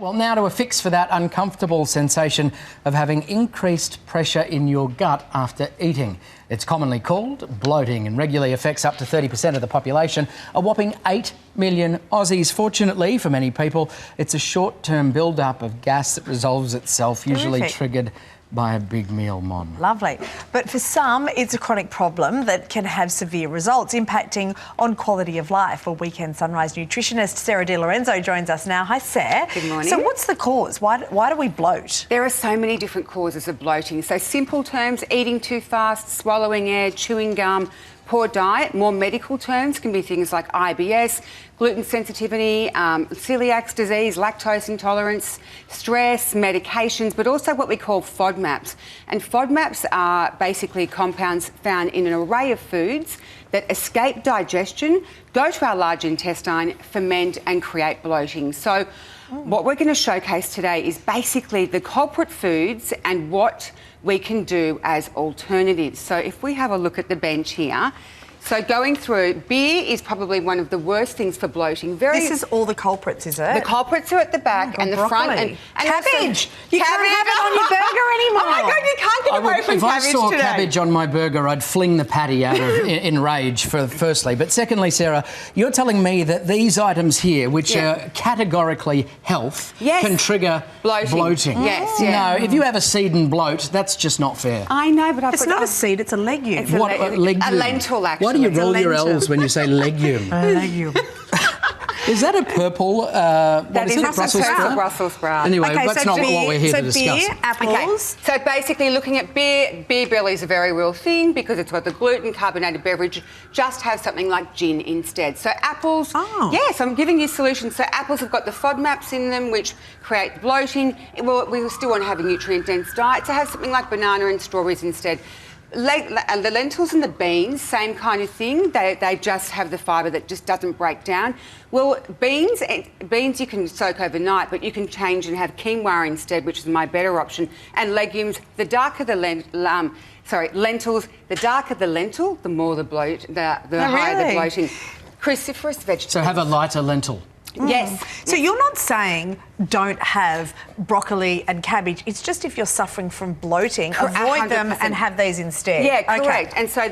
Well, now to a fix for that uncomfortable sensation of having increased pressure in your gut after eating. It's commonly called bloating and regularly affects up to 30% of the population, a whopping 8 million Aussies. Fortunately, for many people, it's a short-term build-up of gas that resolves itself, usually triggered by a big meal, Mon. Lovely. But for some, it's a chronic problem that can have severe results, impacting on quality of life. Well, Weekend Sunrise nutritionist Sarah Lorenzo joins us now. Hi, Sarah. Good morning. So what's the cause? Why do we bloat? There are so many different causes of bloating. So simple terms, eating too fast, swallowing air, chewing gum, poor diet. More medical terms can be things like IBS, gluten sensitivity, celiac disease, lactose intolerance, stress, medications, but also what we call FODMAPs. And FODMAPs are basically compounds found in an array of foods that escape digestion, go to our large intestine, ferment and create bloating. So what we're going to showcase today is basically the culprit foods and what we can do as alternatives. So if we have a look at the bench here, so going through, beer is probably one of the worst things for bloating. This is all the culprits, is it? The culprits are at the back and the front. And cabbage! You can't have it on your burger anymore. Oh my God, you can't get away from cabbage today. If I saw cabbage on my burger, I'd fling the patty out in rage, firstly. But secondly, Sarah, you're telling me that these items here, which are categorically health, can trigger bloating. Yes, No, if you have a seed and bloat, that's just not fair. I know, but it's not a seed, it's a legume. It's a lentil, actually. Why do you roll your L's when you say legume? Legume. Is that a purple? That is a Brussels sprout. Anyway, that's not what we're here to discuss. Beer, apples. Okay. So basically, looking at beer belly is a very real thing because it's got the gluten, carbonated beverage. Just have something like gin instead. So apples. Yes, I'm giving you solutions. So apples have got the FODMAPs in them, which create bloating. Well, we still want to have a nutrient-dense diet. So have something like banana and strawberries instead. The lentils and the beans, same kind of thing. They just have the fibre that just doesn't break down. Well, beans you can soak overnight, but you can change and have quinoa instead, which is my better option. And legumes, the darker the lentils, the darker the lentil, the more the bloat, the higher the bloating. Cruciferous vegetables. So have a lighter lentil. Yes. So you're not saying don't have broccoli and cabbage. It's just if you're suffering from bloating, avoid 100%. Them and have these instead. Yeah, correct. And so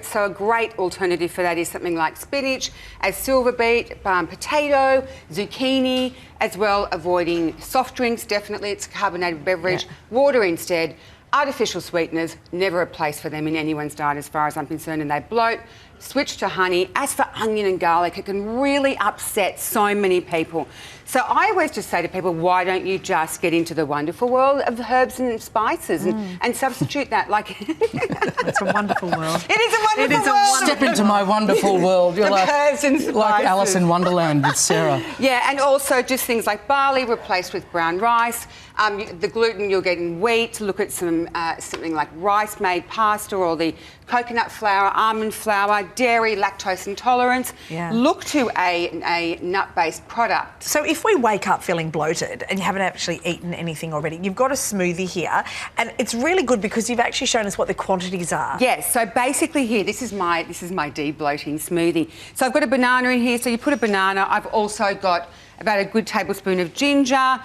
so a great alternative for that is something like spinach, as silver beet, potato, zucchini, as well avoiding soft drinks. Definitely, it's a carbonated beverage. Water instead. Artificial sweeteners, never a place for them in anyone's diet as far as I'm concerned, and they bloat. Switch to honey. As for onion and garlic, it can really upset so many people. So I always just say to people, why don't you just get into the wonderful world of herbs and spices and substitute that? Like, it's a wonderful world. It is a wonderful world. Step into my wonderful world. You're herbs and spices. Like Alice in Wonderland with Sarah. Yeah, and also just things like barley replaced with brown rice. The gluten you'll get in wheat. Look at something like rice-made pasta or the coconut flour, almond flour, dairy, lactose intolerance. Look to a nut-based product. So if we wake up feeling bloated and you haven't actually eaten anything already, you've got a smoothie here, and it's really good because you've actually shown us what the quantities are. Yes, so basically here, this is my de-bloating smoothie. So I've got a banana in here, so you put a banana. I've also got about a good tablespoon of ginger,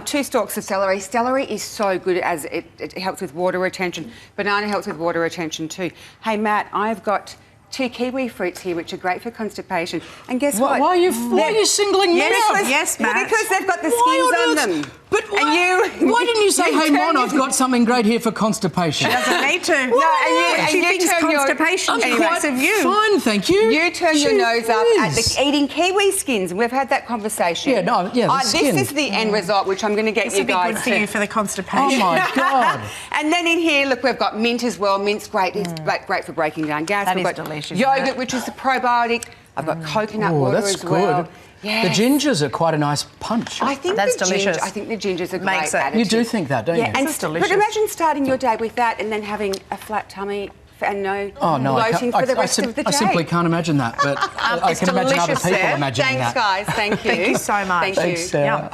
2 stalks of celery. Celery is so good as it helps with water retention. Banana helps with water retention too. Hey, Matt, I've got 2 kiwi fruits here, which are great for constipation. And guess what? Why are you singling me out? Yes, Matt. Because they've got the skins on them. But why didn't you say, hey, Mon, I've got something great here for constipation? She doesn't need to. She thinks constipation because of you. Fine, thank you. You turn your nose up at eating kiwi skins. We've had that conversation. The skin. This is the end result, which I'm going to get you guys. This would be good for you for the constipation. Oh, my God. And then in here, look, we've got mint as well. Mint's great. It's great for breaking down gas. That is delicious. Yogurt, which is a probiotic. I've got coconut water as well. Good. Yes. The gingers are quite a nice punch. I think that's delicious. I think the gingers are great additive. You do think that, don't you? And it's delicious. But imagine starting your day with that and then having a flat tummy and no bloating for the rest of the day. I simply can't imagine that, but I can imagine other people imagining that. Thanks, guys. Thank you. Thank you so much. Thank you. Thanks, Sarah.